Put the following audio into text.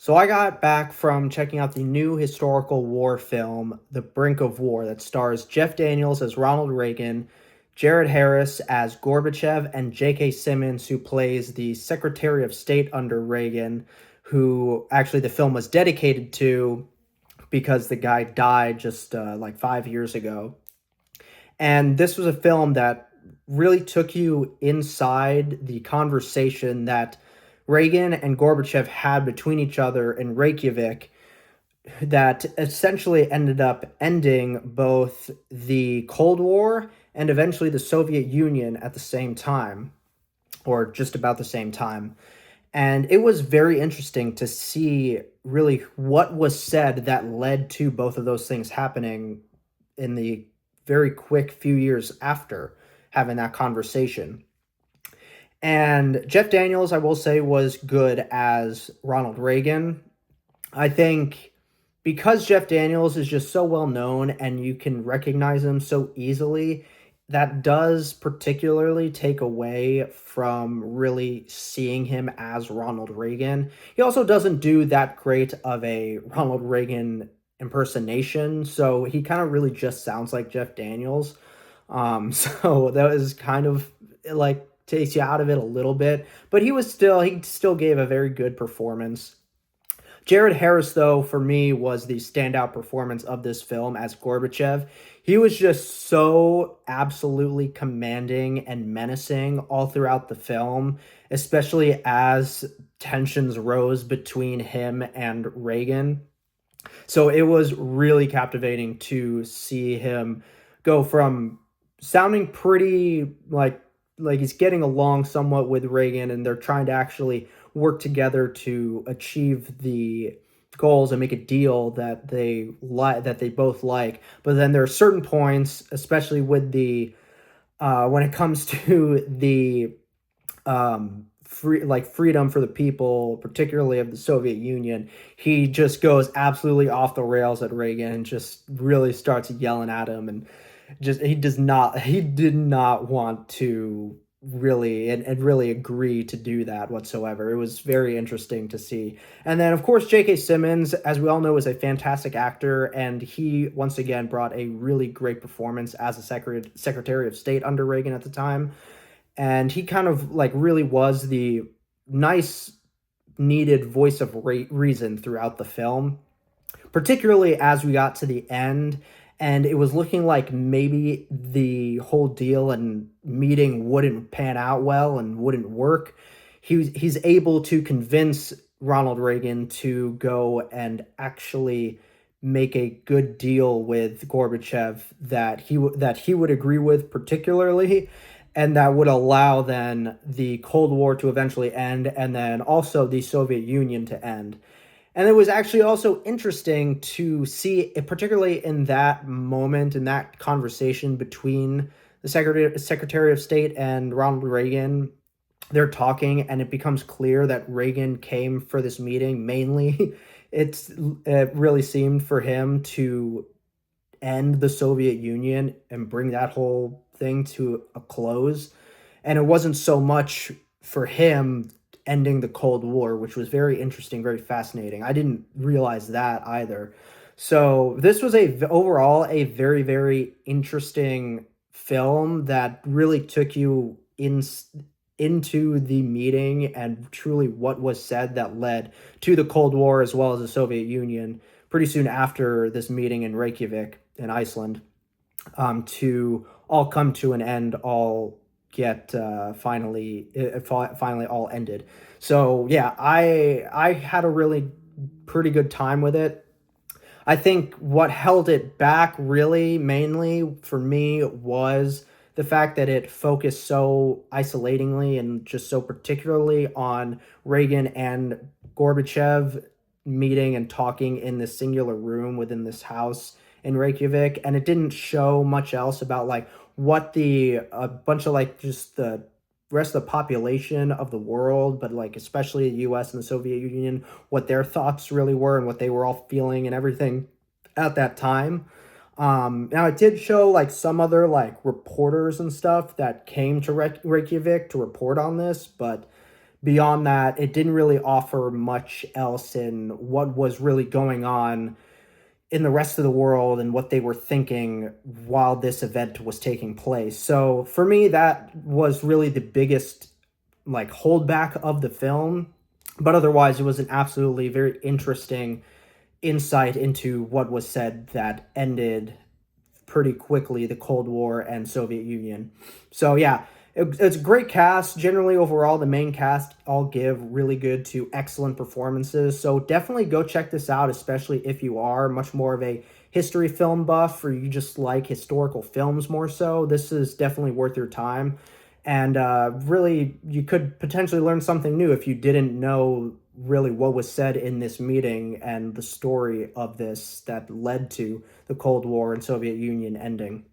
So I got back from checking out the new historical war film, The Brink of War, that stars Jeff Daniels as Ronald Reagan, Jared Harris as Gorbachev, and J.K. Simmons, who plays the Secretary of State under Reagan, who actually the film was dedicated to because the guy died just like 5 years ago. And this was a film that really took you inside the conversation that Reagan and Gorbachev had between each other in Reykjavik that essentially ended up ending both the Cold War and eventually the Soviet Union at the same time, or just about the same time. And it was very interesting to see really what was said that led to both of those things happening in the very quick few years after having that conversation. And Jeff Daniels, I will say, was good as Ronald Reagan. I think because Jeff Daniels is just so well known and you can recognize him so easily, that does particularly take away from really seeing him as Ronald Reagan. He also doesn't do that great of a Ronald Reagan impersonation, so he kind of really just sounds like Jeff Daniels. So that was kind of like takes you out of it a little bit, but he still gave a very good performance. Jared Harris, though, for me, was the standout performance of this film as Gorbachev. He was just so absolutely commanding and menacing all throughout the film, especially as tensions rose between him and Reagan. So it was really captivating to see him go from sounding pretty like he's getting along somewhat with Reagan and they're trying to actually work together to achieve the goals and make a deal that they both like. But then there are certain points, especially with the when it comes to the freedom for the people, particularly of the Soviet Union, he just goes absolutely off the rails at Reagan and just really starts yelling at him, and just he did not want to really and really agree to do that whatsoever. It was very interesting to see. And then of course J.K. Simmons, as we all know, is a fantastic actor, and he once again brought a really great performance as a Secretary of State under Reagan at the time. And he kind of like really was the nice needed voice of reason throughout the film, particularly as we got to the end and it was looking like maybe the whole deal and meeting wouldn't pan out well and wouldn't work. He's able to convince Ronald Reagan to go and actually make a good deal with Gorbachev that he would agree with particularly, and that would allow then the Cold War to eventually end, and then also the Soviet Union to end. And it was actually also interesting to see, particularly in that moment, in that conversation between the Secretary of State and Ronald Reagan. They're talking, and it becomes clear that Reagan came for this meeting mainly. It really seemed for him to end the Soviet Union and bring that whole thing to a close. And it wasn't so much for him ending the Cold War, which was very interesting, very fascinating. I didn't realize that either. So this was overall a very, very interesting film that really took you into the meeting and truly what was said that led to the Cold War as well as the Soviet Union pretty soon after this meeting in Reykjavik in Iceland, to all come to an end, all get finally all ended. So yeah, I had a really pretty good time with it. I think what held it back really mainly for me was the fact that it focused so isolatingly and just so particularly on Reagan and Gorbachev meeting and talking in this singular room within this house in Reykjavik, and it didn't show much else about like what the a bunch of like just the rest of the population of the world, but like especially the US and the Soviet Union, what their thoughts really were and what they were all feeling and everything at that time. Now it did show like some other like reporters and stuff that came to Reykjavik to report on this, but beyond that, it didn't really offer much else in what was really going on in the rest of the world and what they were thinking while this event was taking place. So for me, that was really the biggest like holdback of the film. But otherwise, it was an absolutely very interesting insight into what was said that ended pretty quickly the Cold War and Soviet Union. So yeah, it's a great cast. Generally, overall, the main cast all give really good to excellent performances. So definitely go check this out, especially if you are much more of a history film buff or you just like historical films more so. This is definitely worth your time. And really, you could potentially learn something new if you didn't know really what was said in this meeting and the story of this that led to the Cold War and Soviet Union ending.